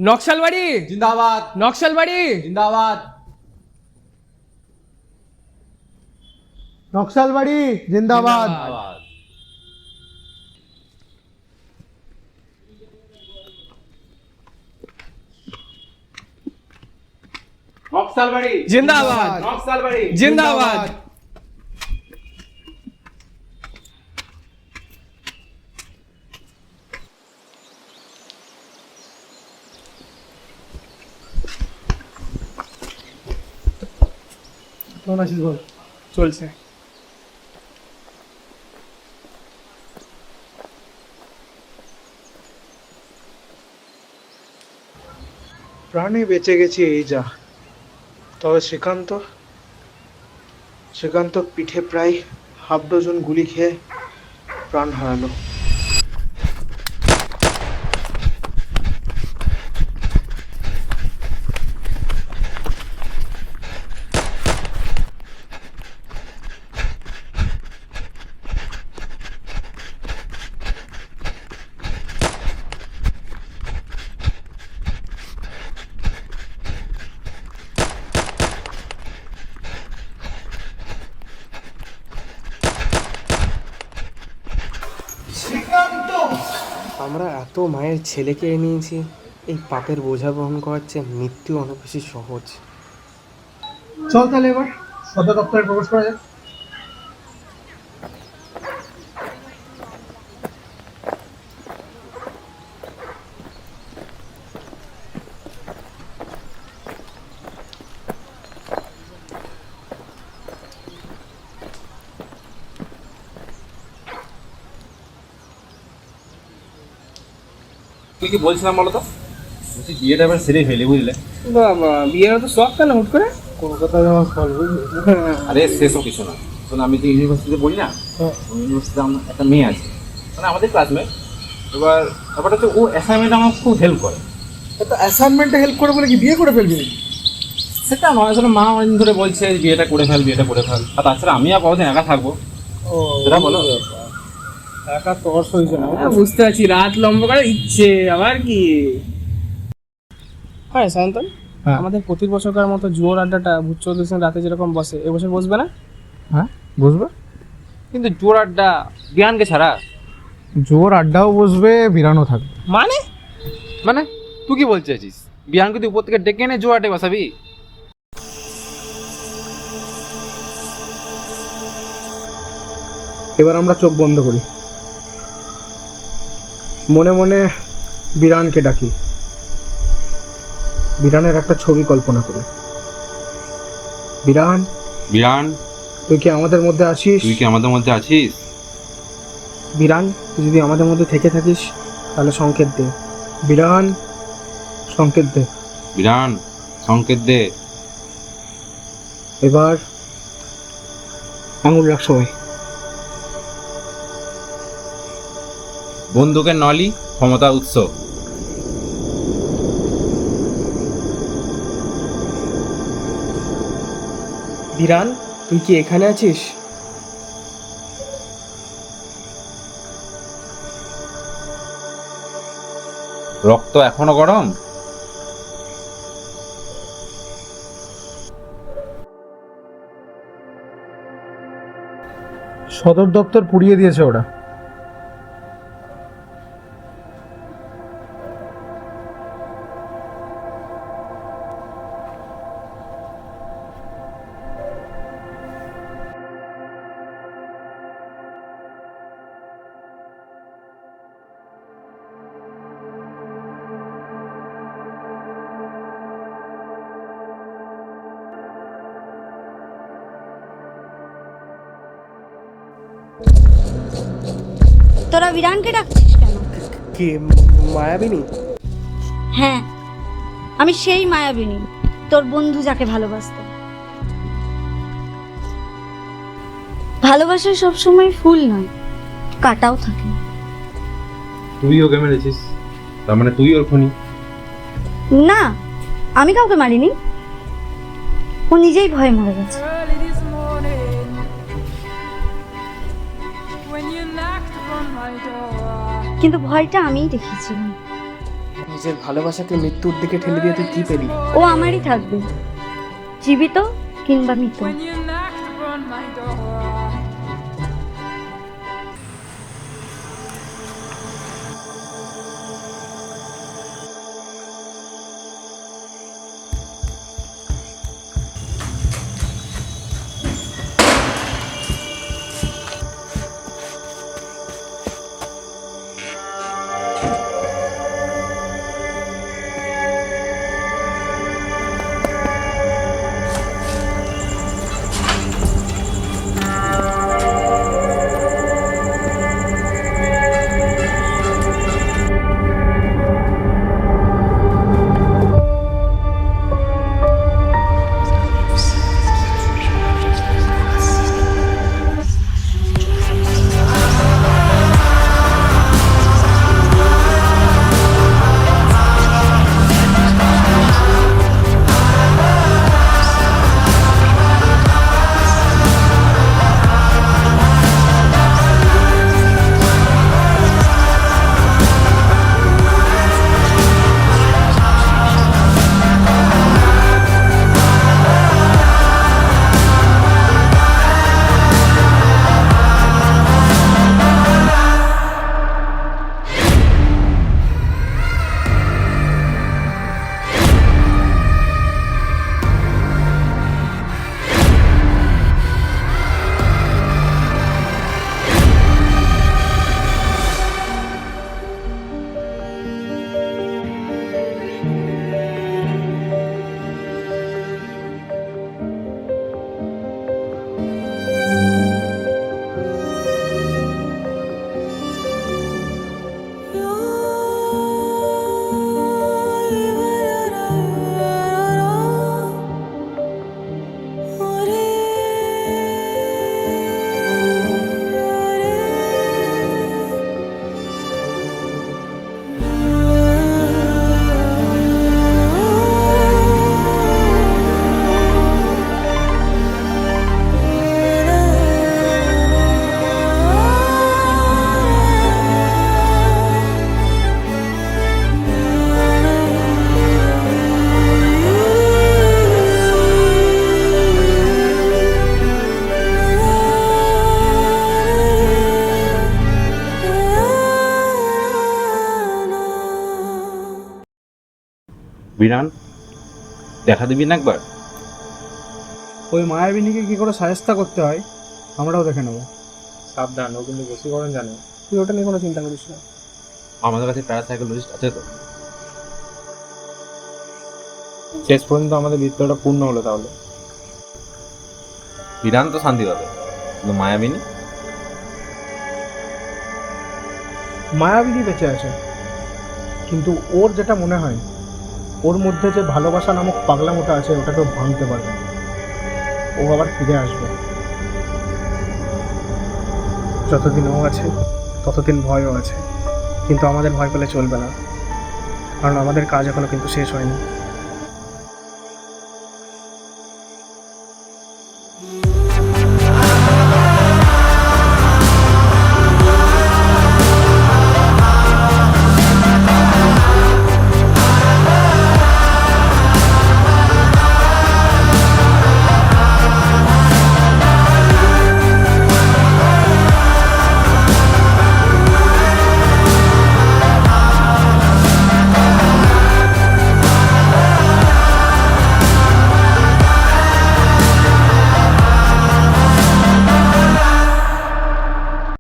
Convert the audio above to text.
নকশালবাড়ি জিন্দাবাদ। নকশালবাড়ি জিন্দাবাদ। নকশালবাড়ি জিন্দাবাদ। জিন্দাবাদ। নকশালবাড়ি জিন্দাবাদ নকশালবাড়ি জিন্দাবাদ। কেমন আছিস বল? চলছে। প্রাণে বেঁচে গেছি এই যা, তবে শ্রীকান্ত পিঠে প্রায় হাফ ডজন গুলি খেয়ে প্রাণ হারালো। আমরা এত মায়ের ছেলেকে নিয়েছি, এই পাপের বোঝা বহন করার চেয়ে মৃত্যু অনেক বেশি সহজ। চল তাহলে এবার সদর দপ্তরে প্রবেশ করা যাক। তুই কি বলছিলাম বলো তো? বলছি বিয়েটা এবার সেরে ফেলি, বুঝলে? বাবা বিয়ের তো শখ কেন হুট করে? কলকাতা যাওয়া ফল বুঝলি? আরে সেসব কিছু না। শোন, আমি যে ইউনিভার্সিটিতে পড়ি না, ইউনিভার্সিটিতে আমার একটা মেয়ে আছে, মানে আমাদের ক্লাসমেট। এবার ব্যাপারটা হচ্ছে ও অ্যাসাইনমেন্ট আমার খুব হেল্প করে। তো অ্যাসাইনমেন্টে হেল্প করে বলে কি বিয়ে করে ফেলবি? সেটা নয়, আসলে মা অনেকদিন ধরে বলছে বিয়েটা করে ফেল, বিয়েটা করে ফেল। আর তাছাড়া আমি আর কতদিন একা থাকবো, ও সেটা বলো। একা তর্স হয়েছে না? বুঝতে পারছি, রাত লম্বা করার ইচ্ছে আবার কি। হ্যাঁ সায়ন্তন, হ্যাঁ। আমাদের প্রতি বছরকার মতো জোর আড্ডাটা ভূত চৌধুরীর সঙ্গে রাতে যেরকম বসে এবছর বসবে না? হ্যাঁ বসবে। কিন্তু জোর আড্ডা বিহানকে ছাড়া। জোর আড্ডাও বসবে, বিরানও থাকবে। মানে মানে তুই কি বলতে চাইছিস? বিহানকে তুই উপর থেকে ডেকে এনে জোর আড্ডায় বসাবি? এবার আমরা চোখ বন্ধ করি, মনে মনে বিরানকে ডাকি, বিরানের একটা ছবি কল্পনা করি। বিরান, বিহান, তুই কি আমাদের মধ্যে আছিস? তুই কি আমাদের মধ্যে আছিস? বিরান, তুই যদি আমাদের মধ্যে থেকে থাকিস তাহলে সংকেত দে। বিরান, সংকেত দে। বিহান, সংকেত দে। এবার আঙুল রাখ সবাই। বন্দুকের নলি, ক্ষমতা উৎস। বিরান, তুই কি এখানে আছিস? রক্ত এখনো গরম? সদর দপ্তর পুড়িয়ে দিয়েছে ওরা। তোরা বিরানকে ডাকছিস কেন? কি মায়াবিনী? হ্যাঁ, আমি সেই মায়াবিনী, তোর বন্ধু যাকে ভালোবাসত। ভালোবাসা সবসময় ফুল নয়, কাটাও থাকে। তুই ওকে মেরেছিস, তার মানে তুই ওর খুনি? না, আমি কাউকে মারিনি, ও নিজেই ভয়ে মরে গেছে। Early this morning, when you knocked upon my door, কিন্তু ভয়টা আমিই দেখিয়েছিলাম। নিজের ভালোবাসাকে মৃত্যুর দিকে ঠেলে দিয়ে তুই কি পেলি? ও আমারই থাকবে, জীবিত কিংবা মৃত। when you knocked upon my door. বিরান, দেখা দিবি না একবার? ওই মায়াবিনীকে কি করে সাহেস্তা করতে হয় আমরাও দেখে নেবো। সাবধান, ও কিন্তু বশীকরণ জানে। তুই ওটা নিয়ে কোনো চিন্তা করিস না। আমাদের কাছে প্যারাসাইকোলজিস্ট আছে তো। শেষ পর্যন্ত আমাদের বৃত্তটা পূর্ণ হলো তাহলে। বিরান তো শান্তি পাবে, কিন্তু মায়াবিনী? মায়াবিনী বেঁচে আছে, কিন্তু ওর যেটা মনে হয় ওর মধ্যে যে ভালোবাসা নামক পাগলামোটা আছে ওটাকে ও ভাঙতে পারবে না। ও আবার ফিরে আসবে। যতদিন ও আছে ততদিন ভয়ও আছে, কিন্তু আমাদের ভয় পেলে চলবে না, কারণ আমাদের কাজ এখনো কিন্তু শেষ হয়নি।